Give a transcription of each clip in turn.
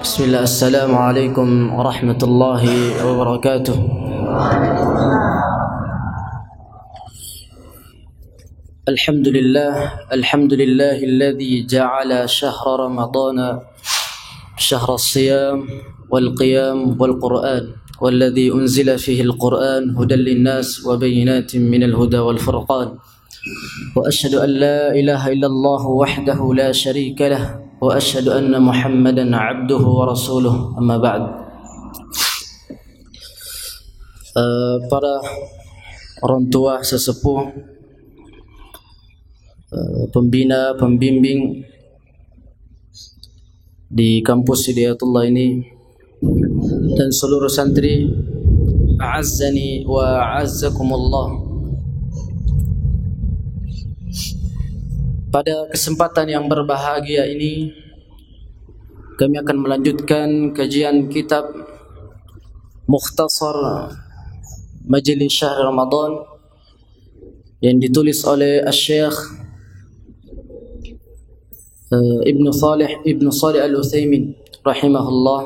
Bismillah, Assalamualaikum warahmatullahi wabarakatuh. Alhamdulillahilladzi ja'ala syahra ramadana syahra as-siyam wal qiyam wal qur'an walladzi unzila fihi al-qur'an hudan lin-nas wa bayyinatin minal huda wal furqan. Wa asyhadu an la ilaha illallah wahdahu la syarika lah wa asyhadu anna Muhammadan abduhu wa rasuluh, amma ba'd. Para orang tua, sesepuh, pembina, pembimbing di kampus Hidayatullah ini, dan seluruh santri, a'azzani wa a'azzakumullah. Pada kesempatan yang berbahagia ini, kami akan melanjutkan kajian kitab Mukhtasar Majlis Syahr Ramadan yang ditulis oleh Asy-Syaikh Ibnu Shalih Al-Utsaimin rahimahullah.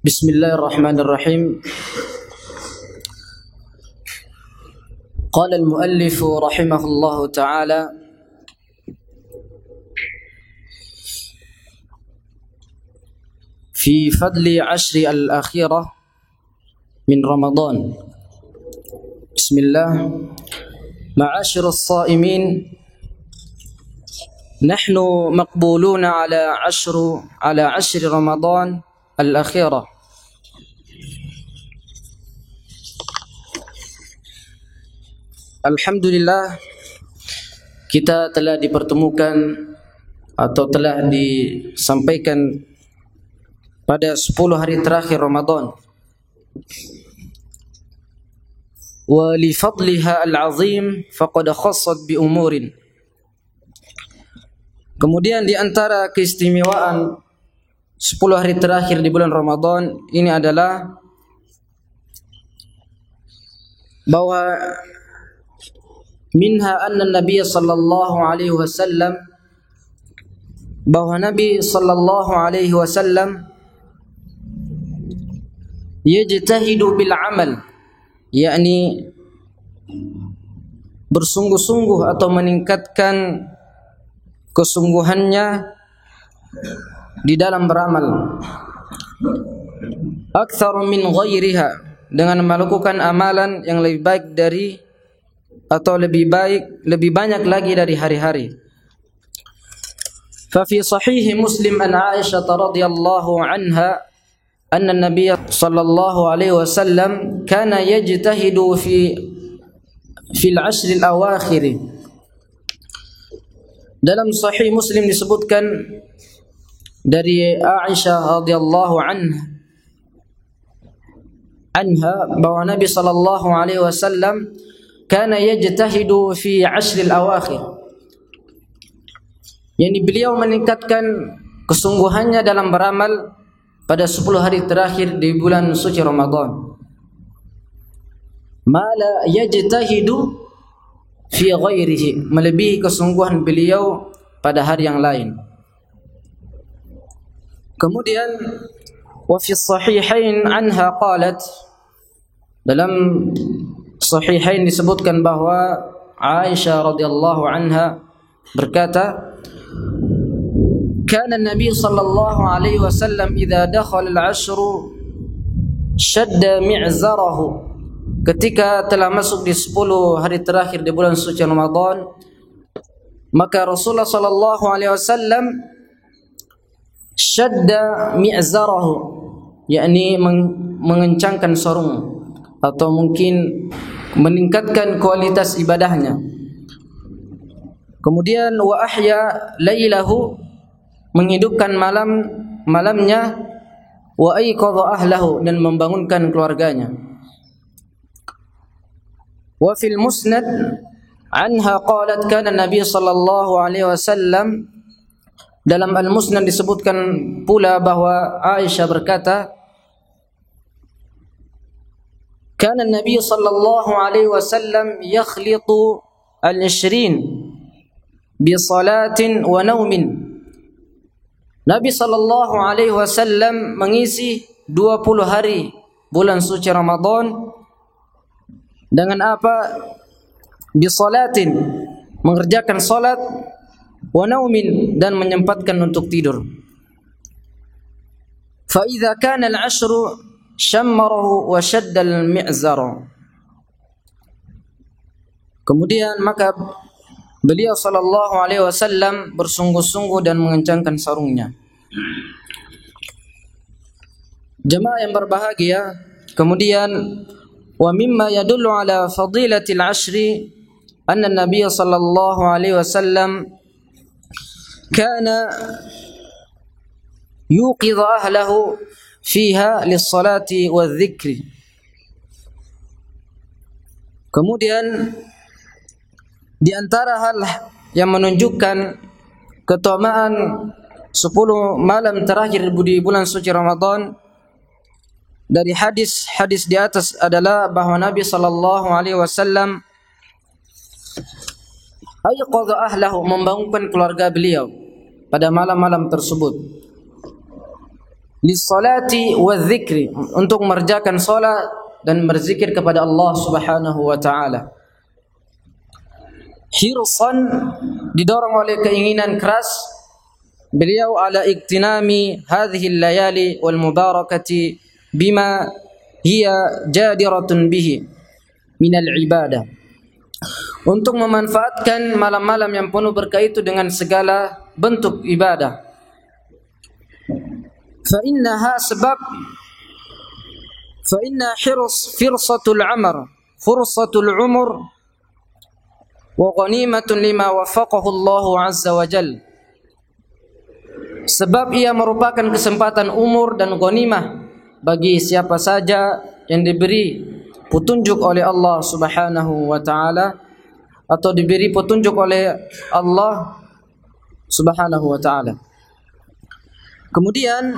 Bismillahirrahmanirrahim. Qala al-muallif rahimahullahu ta'ala fi fadli ashri al-akhirah min Ramadan. Bismillah. Ma'ashir as-sa'imin, nahnu maqbuluna ala ashri Ramadan al-akhirah. Alhamdulillah, kita telah dipertemukan atau telah disampaikan pada 10 hari terakhir Ramadan. Wa li fadliha al-azim faqad khassat bi umurin. Kemudian di antara keistimewaan 10 hari terakhir di bulan Ramadan ini adalah bahwa minha anna Nabi sallallahu alaihi wasallam, bahwa Nabi sallallahu alaihi wasallam yajtahidu bil amal, yakni bersungguh-sungguh atau meningkatkan kesungguhannya di dalam beramal, aktsar min ghairiha, dengan melakukan amalan yang lebih baik dari atau lebih banyak lagi dari hari-hari. Fa fi sahih Muslim an Aisyah radhiyallahu anha anna an-nabiy sallallahu alaihi wasallam kana yajtahidu fi al-ashr al-awakhir. Dalam sahih Muslim disebutkan dari Aisyah radhiyallahu anha bahwa Nabi sallallahu alaihi wasallam kana yajtahidu fi ashril awakhir, yakni beliau meningkatkan kesungguhannya dalam beramal pada 10 hari terakhir di bulan suci Ramadan. Ma la yajtahidu fi ghairihi, melebihi kesungguhan beliau pada hari yang lain. Kemudian wa fi sahihain anha qalat, dalam Sahihain disebutkan bahwa Aisyah radhiyallahu anha berkata, kana Nabi sallallahu alaihi wasallam idza dakhala al-'ashr shadda mi'zarahu, ketika telah masuk di 10 hari terakhir di bulan suci Ramadan, maka Rasulullah sallallahu alaihi wasallam shadda mi'zarahu, yakni mengencangkan sarung atau mungkin meningkatkan kualitas ibadahnya. Kemudian wa ahya lailahu, menghidupkan malamnya, wa ayqadha ahlahu, dan membangunkan keluarganya. Wa fil musnad anha qalat kana Nabi sallallahu alaihi wasallam, dalam al-musnad disebutkan pula bahwa Aisyah berkata, kana Nabi sallallahu alaihi wasallam yakhlitu al-20 bi salatin wa naumin. Nabi sallallahu alaihi wasallam mengisi 20 hari bulan suci Ramadan dengan apa? Bi salatin, mengerjakan salat, wa naumin, dan menyempatkan untuk tidur. Fa idza kana al-'ashru shammarahu wa shadda al-mi'zara. Kemudian maka beliau sallallahu alaihi wasallam bersungguh-sungguh dan mengencangkan sarungnya. Jemaah yang berbahagia, kemudian wa mimma yadullu ala fadilatil 'ashri anna an-nabiy sallallahu alaihi wasallam kana yuqidhu ahlahu fiha lis-salati wadh-dhikri. Kemudian di antara hal yang menunjukkan keutamaan 10 malam terakhir di bulan suci Ramadan dari hadis di atas adalah bahwa Nabi sallallahu alaihi wasallam ayqadha ahlahu, membangunkan keluarga beliau pada malam-malam tersebut, lis-salati wadh-dhikri, untuk mengerjakan salat dan berzikir kepada Allah Subhanahu wa taala. Hirsan, didorong oleh keinginan keras beliau ala iktinami hadhihi al-layali wal mubarakati bima hiya jadiratun bihi min al-ibadah, untuk memanfaatkan malam-malam yang penuh berkah itu dengan segala bentuk ibadah. Fa innaha sebab fa inna firsatul umur wa ghanimatun lima waffaqahu Allah azza wa jal. Sebab ia merupakan kesempatan umur dan ghanimah bagi siapa saja yang diberi petunjuk oleh Allah Subhanahu wa taala, atau diberi petunjuk oleh Allah Subhanahu wa taala. Kemudian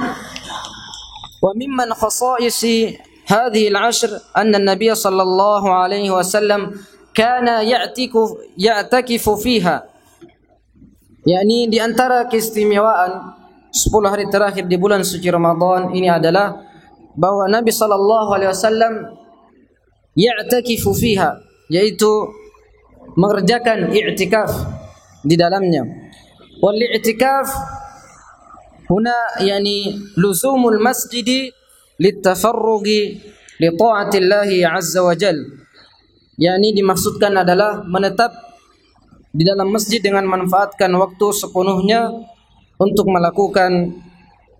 wa mimman khasaisi hadhihi al-'ashr anna an-nabiy sallallahu alaihi wasallam kana ya'takifu fiha, yakni di antara keistimewaan 10 hari terakhir di bulan suci Ramadan ini adalah bahwa Nabi sallallahu alaihi wasallam ya'takifu fiha, yaitu mengerjakan i'tikaf di dalamnya. Wal i'tikaf huna yani luzumul masjidi litafarrugi li ta'atillahi azza wa jalla, yakni dimaksudkan adalah menetap di dalam masjid dengan manfaatkan waktu sepenuhnya untuk melakukan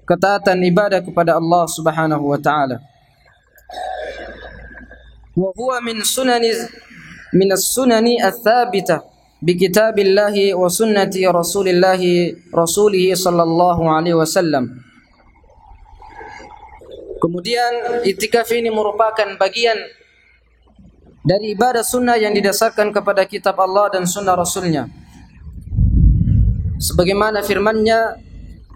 ketaatan ibadah kepada Allah Subhanahu wa taala. Wa huwa min as-sunani ats-tsabitah bi kitabillahi wa sunnati rasulih sallallahu alaihi wasallam. Kemudian iktikaf ini merupakan bagian dari ibadah sunnah yang didasarkan kepada kitab Allah dan sunnah Rasulnya. Sebagaimana firman-Nya,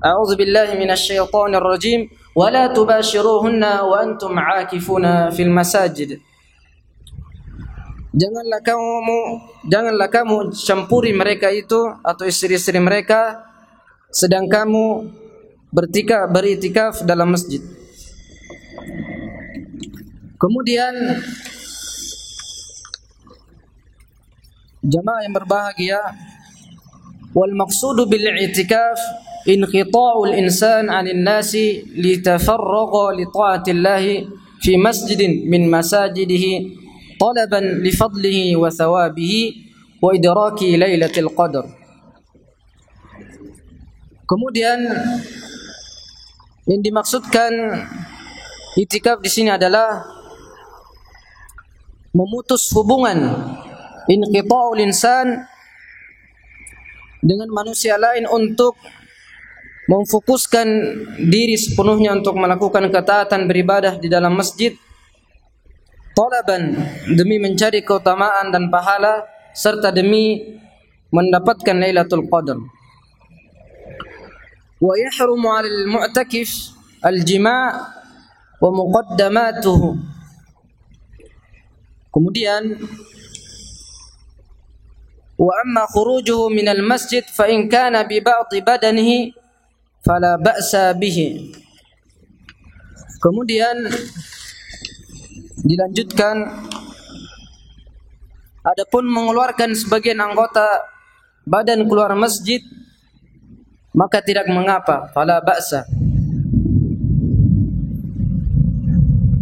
A'udzu billahi minasyaitonir rajim, wa la tubashiruhunna wa antum 'akifuna fil masajid. Janganlah kamu campuri mereka itu atau istri-istri mereka sedang kamu beritikaf dalam masjid. Kemudian jamaah yang berbahagia, wal maqsudu bil i'tikaf inqita'ul insan 'anil nasi litafarraqa li ta'atillah fi masjidin min masajidihi talaban li fadlihi wa thawabihi wa idraki lailatul qadar. Kemudian yang dimaksudkan i'tikaf di sini adalah memutus hubungan inqita'ul insan dengan manusia lain untuk memfokuskan diri sepenuhnya untuk melakukan ketaatan beribadah di dalam masjid, talaban, demi mencari keutamaan dan pahala, serta demi mendapatkan Lailatul Qadar. Wa yahrumu 'alal mu'takif al-jima' wa muqaddamatuhu. Kemudian Wa amma khurujuhu minal masjid fa in kana bi ba'dhi badanihi fala ba'sa bihi. Kemudian dilanjutkan, adapun mengeluarkan sebagian anggota badan keluar masjid maka tidak mengapa, fala ba'sa.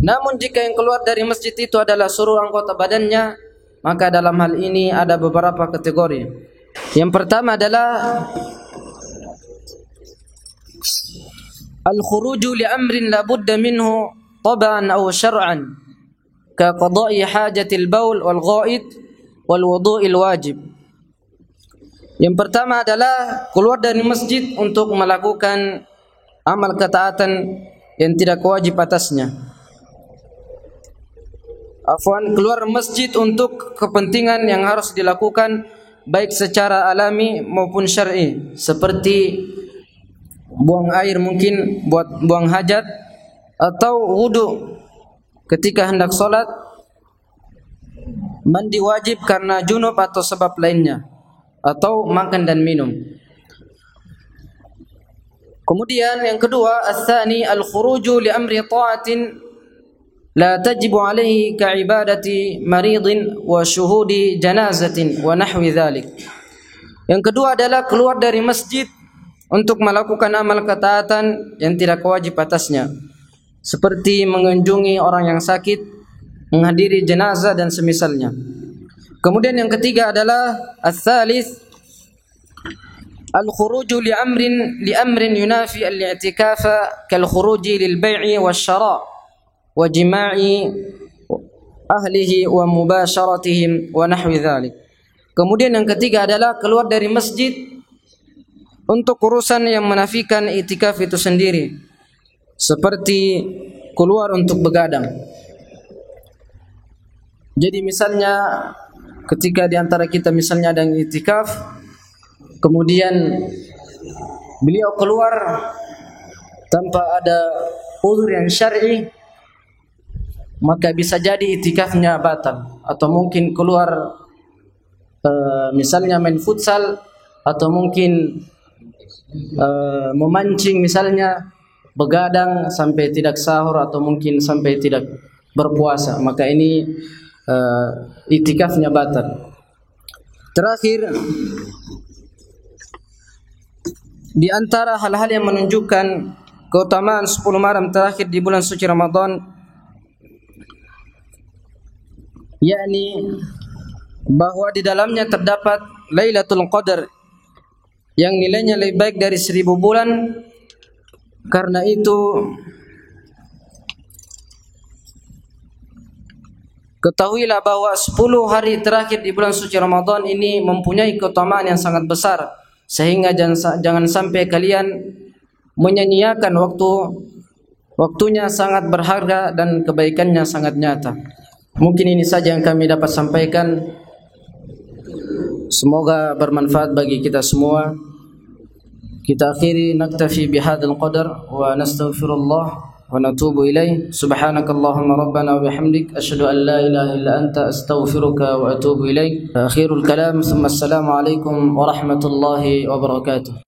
Namun jika yang keluar dari masjid itu adalah seluruh anggota badannya, maka dalam hal ini ada beberapa kategori. Yang pertama adalah al-khuruju li amrin la budda minhu tab'an aw syar'an ka qada'i hajatil baul wal ghaid wal wudu'il wajib. Yang pertama adalah keluar dari masjid untuk melakukan amal ketaatan yang tidak wajib atasnya. Keluar masjid untuk kepentingan yang harus dilakukan baik secara alami maupun syar'i, seperti buang air mungkin buat buang hajat, atau wudu ketika hendak sholat, mandi wajib karena junub atau sebab lainnya, atau makan dan minum. Kemudian yang kedua, ats-tsani al-khuruju li amri ta'atin la tajibu alaihi ka'ibadati maridin wa syuhudi janazatin wa nahwi dhalik. Yang kedua adalah keluar dari masjid untuk melakukan amal ketaatan yang tidak wajib atasnya, seperti mengunjungi orang yang sakit, menghadiri jenazah dan semisalnya. Kemudian yang ketiga adalah ats-tsalits al-khuruju li amrin yunafi al-i'tikafa kal khuruji lil bai'i wasyara' wa jima'i ahlihi wa mubasyaratihim wa nahwi dzalik. Kemudian yang ketiga adalah keluar dari masjid untuk urusan yang menafikan i'tikaf itu sendiri, seperti keluar untuk begadang. Jadi misalnya ketika di antara kita misalnya ada yang i'tikaf, kemudian beliau keluar tanpa ada uzur yang syar'i, maka bisa jadi i'tikafnya batal. Atau mungkin keluar misalnya main futsal, atau mungkin memancing misalnya, begadang sampai tidak sahur, atau mungkin sampai tidak berpuasa, maka ini i'tikafnya batal. Terakhir, di antara hal-hal yang menunjukkan keutamaan 10 malam terakhir di bulan suci Ramadan, yakni bahwa di dalamnya terdapat Lailatul Qadar yang nilainya lebih baik dari 1000 bulan. Karena itu ketahuilah bahwa 10 hari terakhir di bulan suci Ramadan ini mempunyai keutamaan yang sangat besar, sehingga jangan sampai kalian menyia-nyiakan waktunya sangat berharga dan kebaikannya sangat nyata. Mungkin ini saja yang kami dapat sampaikan. Semoga bermanfaat bagi kita semua. Kita akhiri, naktafi bihadzal qadar wa nastaghfirullah wa natubu ilaih. Subhanakallahumma rabbana wa bihamdik asyhadu an la ilaha illa anta astaghfiruka wa atubu ilaik. Akhirul kalam, thumma assalamu alaikum warahmatullahi wabarakatuh.